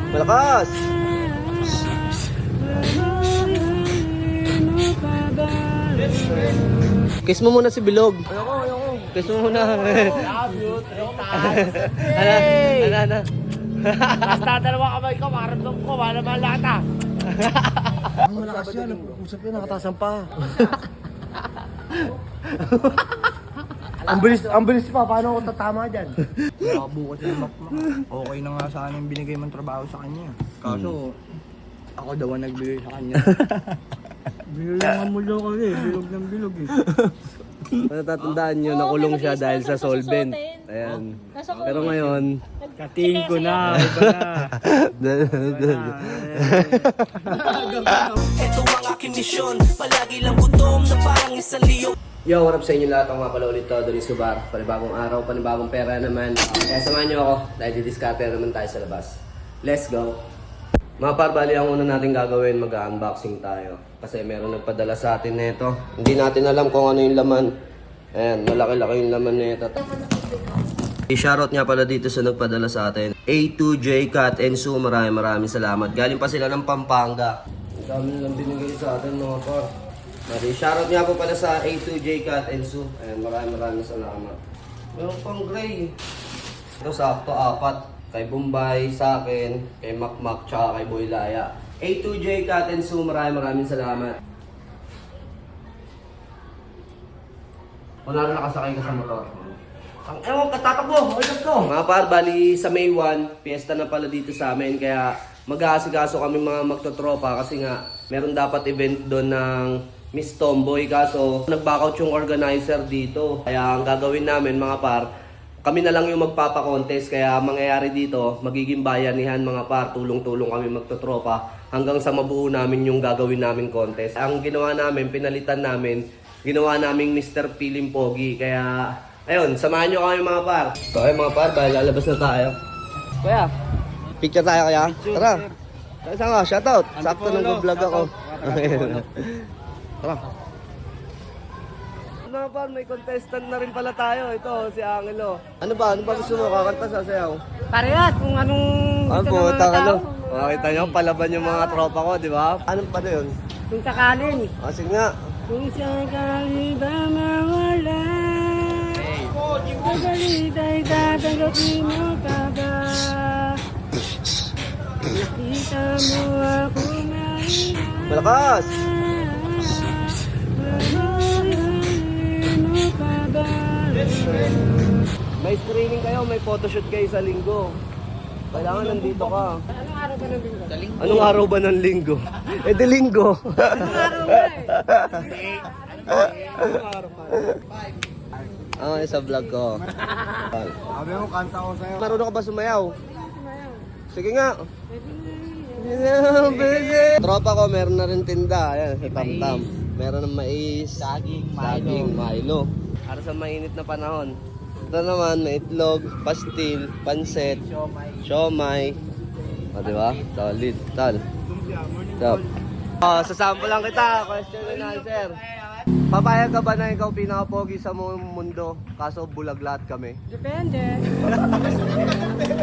Malakas! Kiss mo muna si Bilog. Ayoko. Kiss mo muna. Love you. Ano? Basta dalawa kamay ko, makaramdam ko, wala man lahat ah. Ang malakas yan, nag-usap yun, nakatasan pa. Ang bilis pa, paano ako tatama dyan? Nakabukas yung map mo. Okay na nga sana yung binigay mong trabaho sa kanya. Kaso, ako daw ang nagbigay sa kanya. Bilog ng mulo ko eh, bilog ng bilog eh. Natatandaan nyo, nakulong siya dahil sa solvent. Ayan. Pero ngayon, Katingin ko na, iba na. Ito ang aking misyon, palagi lang gutom na parang isang leon. yo, what up sa inyo lahat? Ang mga pala ulit to, Doris Subar. Panibagong araw, panibagong pera naman. Kaya samahan nyo ako dahil didiskarte naman tayo sa labas. Let's go! Mga par, bali ang una natin gagawin, mag-unboxing tayo. Kasi meron nagpadala sa atin nito. Hindi natin alam kung ano yung laman. Ayan, malaki-laki yung laman nito. I-shoutout nga pala dito sa nagpadala sa atin. A2J Cat and Sue, maraming salamat. Galing pa sila ng Pampanga. Ang dami nilang binigay sa atin mga par. I-shoutout nga po pala sa A2J Cat and Sue. Ayan, maraming salamat. Meron pang gray. Ito sakto, 4. Kay Bombay, sa akin, kay Makmak, tsaka kay Boy Laya. A2J Cat and Sue, maraming salamat. Kunwari nakasakay ka sa motor. Ang ewan, katatakbo! Ulit ko! Mga par, bali sa May 1, piyesta na pala dito sa amin. Kaya mag-aasikaso kami mga magtotropa kasi nga meron dapat event doon ng Miss Tomboy. Kaso nag-backout yung organizer dito. Kaya ang gagawin namin mga par, kami na lang yung magpapa-contest. Kaya mangyayari dito, magiging bayanihan mga par. Tulong-tulong kami magtotropa hanggang sa mabuo namin yung gagawin namin contest. Ang ginawa namin, pinalitan namin, ginawa naming Mr. Pilim Pogi. Kaya ayun, samahan nyo kami mga par. So ayun mga par, dahil lalabas na tayo. Kuya, picture tayo kaya? Tara. Saan ka? Shoutout. Sakto nag-vlog ako. Tara. Mga par, may contestant na rin pala tayo. Ito, si Angelo. Ano ba gusto mo? Kakanta sa sayaw? Parehas kung anong gusto ng mga tao. Makita nyo, palaban yung mga tropa ko, di ba? Anong pa yun? Kung sakalin. Sige nga. Kung sakali ba mawala, pagalita'y tatanggapin mo pa ba? Nakita mo ako ngayon. Malakas! Mo pa ba? May screening kayo, may photoshoot kayo sa linggo. Kailangan nandito ka. Anong araw ba ng linggo? Anong araw ba ng linggo? Eh di linggo. Anong araw ba Anong araw pa? Sa vlog ko. Sabi mo, kanta ko sa'yo. Marunong ka ba sumayaw? Sige nga. Tropa ko, meron na rin tinda. Ayan, si Tamtam. Meron ng mais, saging, Milo. Para sa mainit na panahon. Ito naman, may itlog, pastil, panset, siomay. O, diba? Solid. Tal. Stop. Sasample lang kita. Question and answer. Papayag ka ba na ikaw pinaka-pogi sa mundo? Kaso bulag lahat kami. Depende.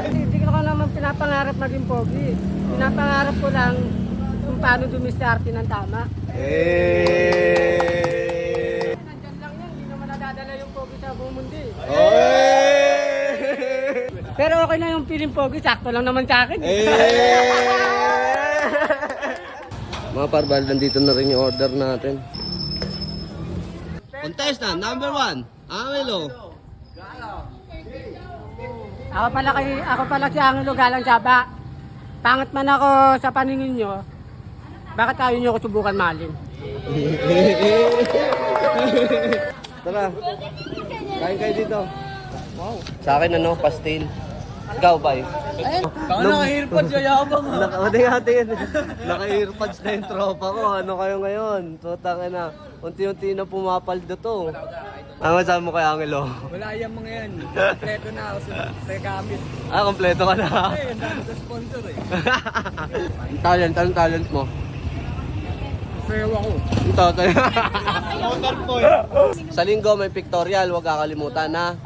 Hindi ko naman pinapangarap maging pogi. Pinapangarap ko lang kung paano dumiskarte ng tama. Nandyan lang yan, hindi naman nadadala yung pogi sa buong mundo eh. Pero okay na yung feeling pogi, sakto lang naman sa akin. Mga parbal, nandito na rin yung order natin. Contestant number 1, Angelo. Ako pala si Angelo Galang Saba. Pangit man ako sa paningin nyo, bakit ayaw nyo ako subukan malin? Tara. Kain kayo dito. Wow. Sa akin pastil. Ikaw ba eh? Baka naka-earpods, yayabang ha. Naka-earpods na yung tropa ko. Ano kayo ngayon? Tutang na. Unti-unti na pumapaldo to. Ano sabi mo kay Angelo? Wala yung mga yan. Kompleto na ako sa gamit. Kompleto ka na. Eh, ang dami sa sponsor eh. Anong talent mo? Sayaw ako. Ito. Sa linggo may pictorial, huwag kakalimutan na.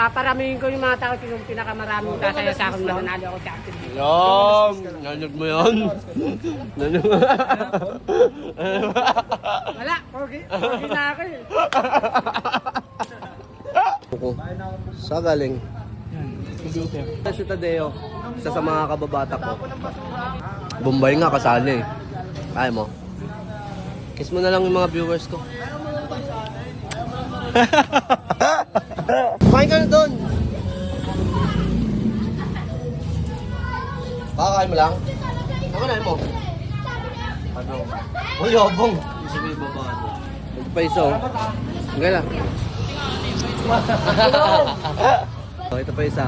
Paparamihin ko yung mga tao yung pinakamaraming kasaya sa akin mananalo ako sa Champions League. Yan! Nanyag mo yan. Nanyag mo. Wala, pogi na ako eh. Sa galing. Si Tadeo, isa sa mga kababata ko. Bombay nga kasali eh. Kaya mo? Kiss mo na lang yung mga viewers ko. Kumain ka na doon. Kakain mo lang? Ano na mo? Ano? Uy, yabong. Sabi baba. Ito pa isa oh. Ang gala. Oh, ito pa isa.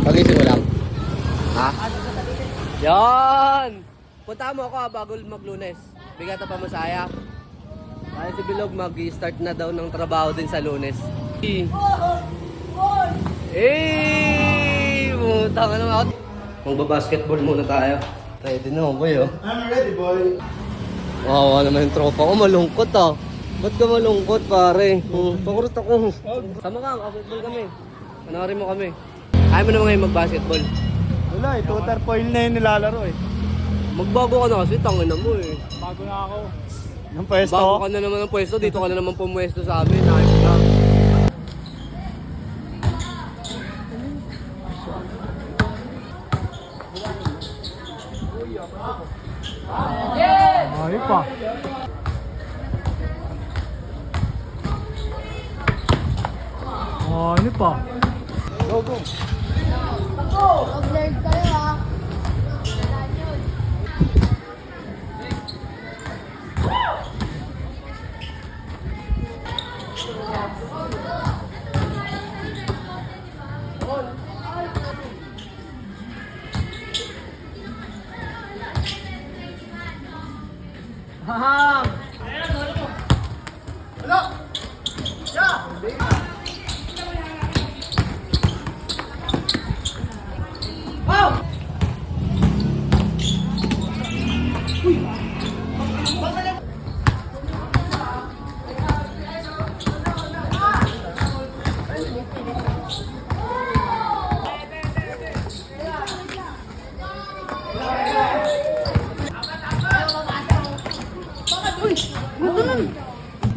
Pagising mo lang. Ha? Yan! Punta mo ako bago mag-Lunes. Bigata pa masaya. Kaya si Bilog mag-start na daw ng trabaho din sa Lunes. Eh! Pumunta ka naman ako. Magbabasketball muna tayo. Ready na ako boy oh. I'm ready, boy. Wawa naman yung tropa ko. Malungkot ah. Ba't ka malungkot pare? Pakurot ako. Sama ka, basketball kami. Panawarin mo kami. Ayaw mo naman ngayon mag-basketball. Wala eh, tutor foil na yung nilalaro eh. Magbago ka na kasi, tangin na mo eh. Bago na ako. Yung pwesto? Bago ka na naman ng pwesto, dito ka na naman pumwesto sa amin. Ayos ka. Ayun pa. Ano pa? Go, go. Mag-learn kayo ah.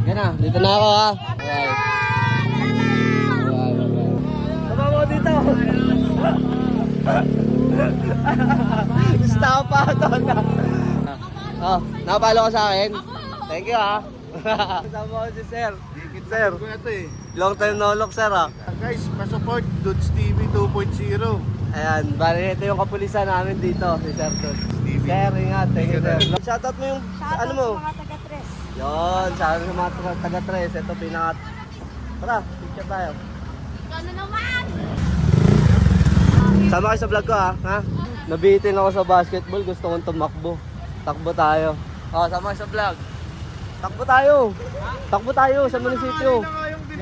Yan na, dito na ako ha. Bye. Tama mo dito. Stop pa ito na. Oh, nakapalo ka sa akin? Thank you ha. Kasama ko si Sir. Sir, Ito eh. long time no look sir ha. Guys, pa-support Dudes TV 2.0. Ayan, bali ito yung kapulisan namin dito, si Sir Don. Sir, ingat. Thank you sir. Shoutout mo yung, ano mo? Shoutout sa mga taga-tres. Yun, sabi sa mga taga-tres, ito pinaka... Tara, picture tayo. Ano naman? Sama kayo sa vlog ko ha? Nabitin ako sa basketball, gusto kong tumakbo. Takbo tayo. Oh, sama kayo sa vlog. Takbo tayo. Takbo tayo sa munisipyo.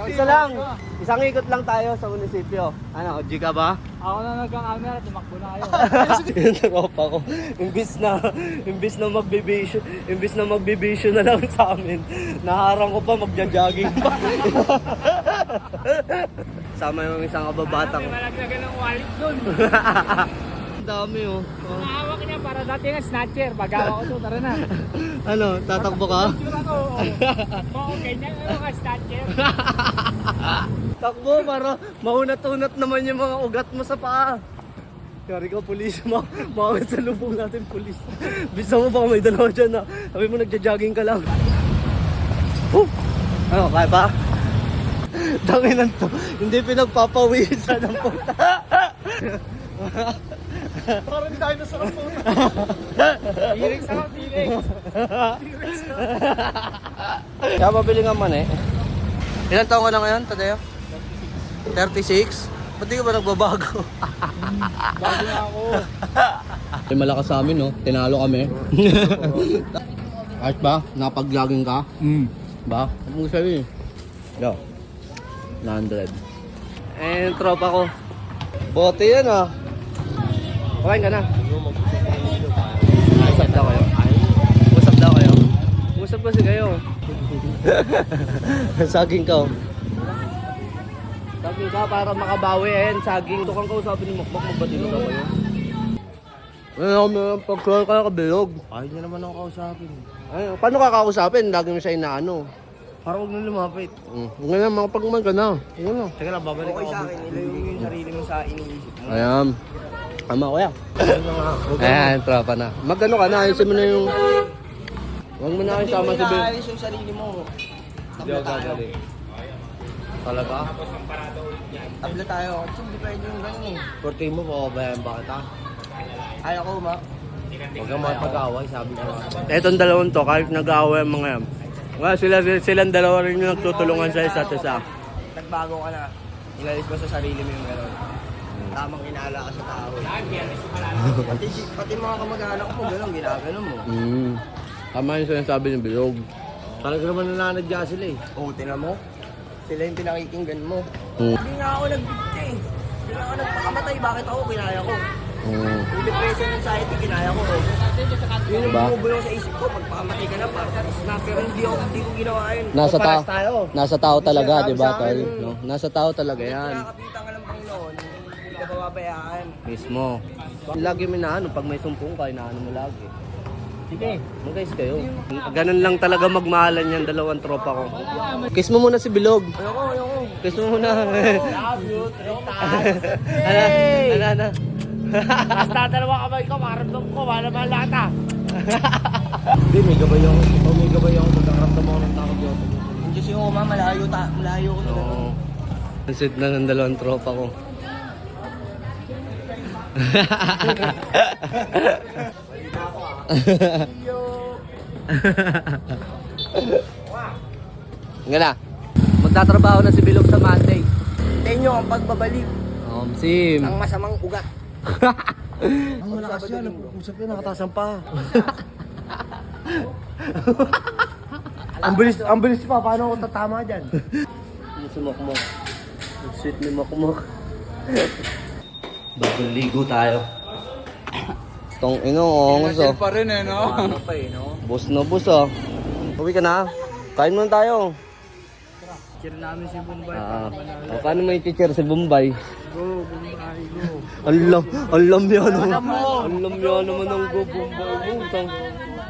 Isa lang. Isang ikot lang tayo sa munisipyo. Ano, G ka ba? Ako na nagkang-camera, tumakbo na kayo. Yung tropa ko. Imbis na magbibisyo na lang sa amin. Naharang ko pa, magja-jogging pa. Sama yung isang kababata ko. Malaglagan ng wallet doon. Ang dami oh. Mahawak niya para dati nga snatcher. Pag-awa ko to, tara na. Ano, tatakbo ka? Oo, ganyan ano ka snatcher. Takbo para maunat-unat naman yung mga ugat mo sa paa. Kari ka, pulis. Makakit sa lubong natin, pulis. Bisa mo baka may dalawa dyan na. Sabi mo, nagja-jogging ka lang. Ano, kaya pa? Tanginan to. Hindi pinagpapawisan ng puta. Parang dinosaur po. T-Rex ako, T-Rex. Kaya mabili nga man eh. Ilan taon ka na ngayon, Tadeo? 36? Ba't di ka ba nagbabago? Bago na ako. May malakas sa amin, no? Tinalo kami. Kahit ba? Napag-jogging ka? Ba? Ano mo sabi? Yo. 100. And tropa ko. Bote yan ah. Kumain ka na. Usap daw kayo. Usap daw. kasi kayo. Saging ka. Saging ka para makabawi. Ayan, saging. Ito kang kausapin ni Mokmok. Magbatilo daw kayo. Ano, pag-call ka kabilog. Ayaw niya naman ako kausapin. Ay, paano ka kausapin? Lagi mo siya inaano. Parang huwag na lumapit. Nga na, makapagman ka na. Nga na. Teka lang, babalik okay, ako. Okay sa akin, ilayo mo yung sarili mo sa iniisip mo. Ayan. Tama ko yan. Ayan, tropa na. Magano ka na, ayusin mo na yung... Huwag mo na kayo sama si Bill. Ayos yung sarili mo. Tabla tayo. Talaga? Tabla tayo. Kasi hindi pwede yung ganun eh. Korte mo, pababayan ba kita? Ayaw ko, ma. Huwag kang mag-away, sabi ko. Etong dalawang to, kahit nag-away ang mga yan. Well, silang dalawa rin yung nagtutulungan sa isa't isa. Nagbago ka na. Inalis mo sa sarili mo yung gano'n. Tamang inaala ka sa tao. pati mga kamag-anak mo, gano'n, ginagano mo. Tama yung sinasabi ng bilog. Talaga naman nananadya sila eh. Oo, tinan mo. Sila yung pinakikinggan mo. Mm. Hindi nga ako nagbigti eh. Hindi nga ako nagpakamatay. Bakit ako? Kinaya ko. Yung depression anxiety, kinaya ko. Yun yung Ba? bumubulong sa isip ko. Magpakamatay ka na, partners na. Pero hindi ko ginawa yun. Nasa Paparas tao, tayo. nasa tao talaga, Sinasabi di ba, sa akin, tol? No? Nasa tao talaga yan. Kinakapitan ka ng Panginoon. Hindi ka pababayaan. Mismo. Lagi mo inaano, pag may sumpong ka, inaano mo lagi. Sige. Mag-guys kayo. Ganun lang talaga magmahalan yan, dalawang tropa ko. Kiss mo muna si Bilog. Ayoko. Kiss mo muna. Love you, 3 times. Ano. Basta dalawa kamay ko, maramdam ko, wala ba lata? Hindi, may gabay ako, magkakaramdam ako ng takot yun. Hindi si Oma, malayo ko sa gano'n. Oo. Ang sweet na ng dalawang tropa ko. Nga na. Magtatrabaho na si Bilog sa Monday. Hintayin nyo ang pagbabalik Sim. ng masamang ugat. Ang malakas yan. Usap yan, nakataas ang pa. Ang bilis pa, paano ako tatama dyan? Ano si Mokmok? Ang sweet ni Mokmok. Bagong ligo tayo. Tong inoong so. pa rin eh, no? Ano pa eh, no? Bus na bus oh. Uwi ka na. Kain muna tayo. Cheer namin si Bombay. Paano may teacher si Bombay? Go, Bombay, go. Alam niya naman. Alam niya naman ng go Bombay mo.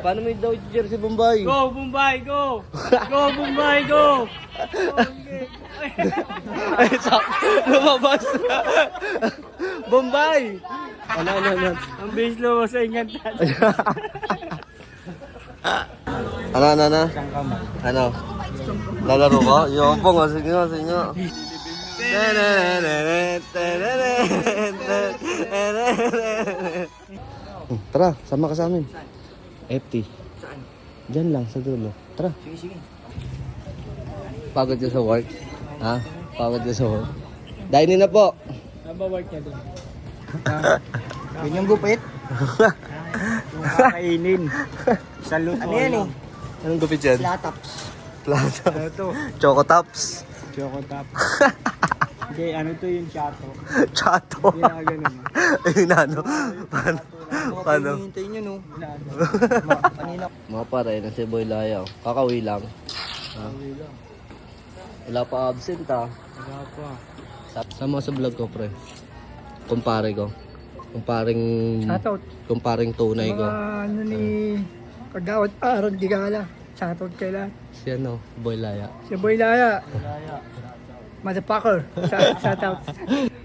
Paano may daw teacher si Bombay? Go, Bombay, go! Go, Bombay, go! Ay, lumabas. Bombay! Ano. Ang bilis mo sa ingantan. Ano? Ano? Lalaro ka? Yung po nga, sige nga. Tara, sama ka sa amin. FT. Saan? Diyan lang, sa dulo. Tara. Sige. Pagod ka sa work? Ha? Pagod ka sa work? Dine na po. Nabawork niya doon. Yun yung gupit? Yung kakainin. Salute. Ano yan eh? Anong gupit yan? Lataps. Plato. Ano to? Choco Tops. Choco top. Hindi, ano to yung chato. Chato. Hindi na ganun. Ayun na, ano? Paano? Hinihintay nyo, no? Kanina. Mga pare, na si Boy Layaw. Kakawi lang. Ha? Wala pa absent ha. Wala pa. Sama sa vlog ko pre. Kumpare ko. Shoutout. Kumparing tunay ko. Ano ni Kagawad Aaron Digala. Shoutout kay lahat. Si ano, Boy Laya. Si Boy Laya. Motherfucker. Shoutout.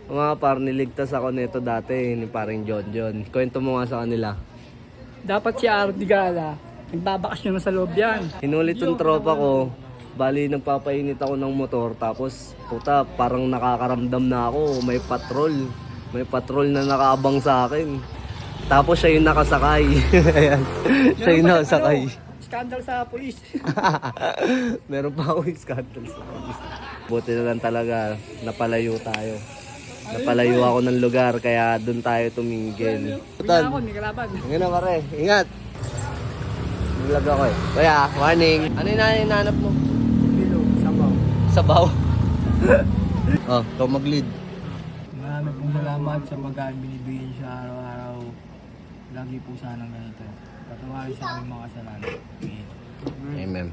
Mga par, niligtas ako nito dati ni paring John. Kwento mo nga sa kanila. Dapat si Aaron Digala. Nagbabakasyon na sa loob yan. Hinulit yung tropa ko. Bali, nagpapainit ako ng motor. Tapos, puta, parang nakakaramdam na ako. May patrol. May patrol na nakaabang sa akin. Tapos siya yung nakasakay. Ayan. Siya yung nakasakay. Skandal sa polis. Meron pa ako yung scandal sa polis. Buti na lang talaga, napalayo tayo. Napalayo ako ng lugar, kaya doon tayo tumingin. Uwi na ako, may kalaban. Ngayon na pare, ingat! Vlog ako eh. Kaya, warning. Ano yung hinahanap mo? Bilog, sabaw. Sabaw. Oh, ikaw mag-lead. Marami pong salamat sa pagkain binibigyan siya araw-araw. Lagi po sanang ganito. Patawarin sa aming mga kasalanan. Amen. Amen.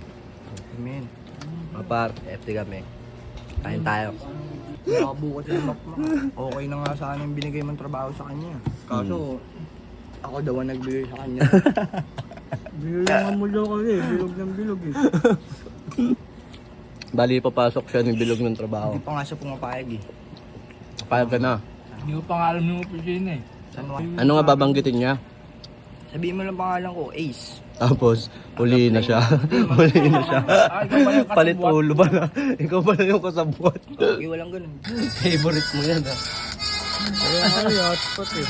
Amen. Mga par, FT kami. Kain tayo. Nakabukas yung makmak. Okay na nga sana yung binigay mong trabaho sa kanya. Kaso, ako daw ang nagbigay sa kanya. Bilog naman mo daw kasi, bilog ng bilog eh. Bali, papasok siya ng bilog ng trabaho. Hindi pa nga siya pumapayag eh. Payag ka na. Hindi ko pa nga alam yung opisina eh. Ano nga babanggitin niya? Sabihin mo lang pangalan ko, Ace. Tapos, huli na siya. Huli na siya. Palit ulo ba na? Ikaw pala yung kasabwat. Okay, walang ganun. Favorite mo yan ah. Ay, hotspot eh.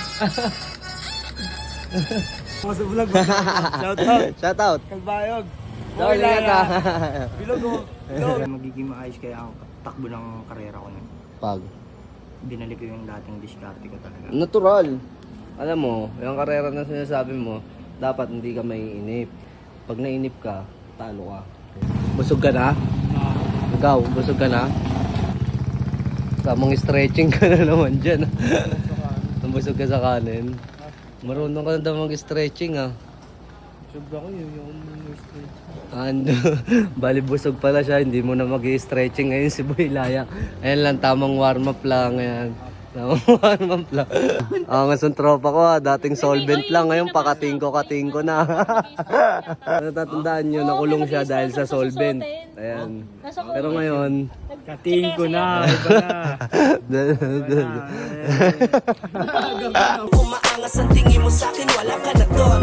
Shout out. Shout out. Kalbayog. Sorry ka. Bilog oh. Bilog. Magiging maayos kaya ang takbo ng karera ko nun. Pag. Binalik ko yung dating diskarte ko talaga. Natural. Alam mo, yung karera na sinasabi mo, dapat hindi ka maiinip. Pag nainip ka, talo ka. Busog ka na? Ikaw, busog ka na? Tamang stretching ka na naman dyan. Busog ka sa kanin. Marunong ka na daw mag-stretching ah. Sobra ko yung stretch. Ano, bali busog pala siya, hindi mo na mag-stretching ngayon si Boy Laya. Ayan lang, tamang warm-up lang. Ayan. Tamang warm-up lang. Angas ang tropa ko ah, dating solvent lang. Ngayon pakatingko-katingko na. Natatandaan nyo, nakulong siya dahil sa solvent. Ayan. Pero ngayon, Katingin ko na, iba na. Umaangas ang tingin mo sa'kin, wala ka na doon.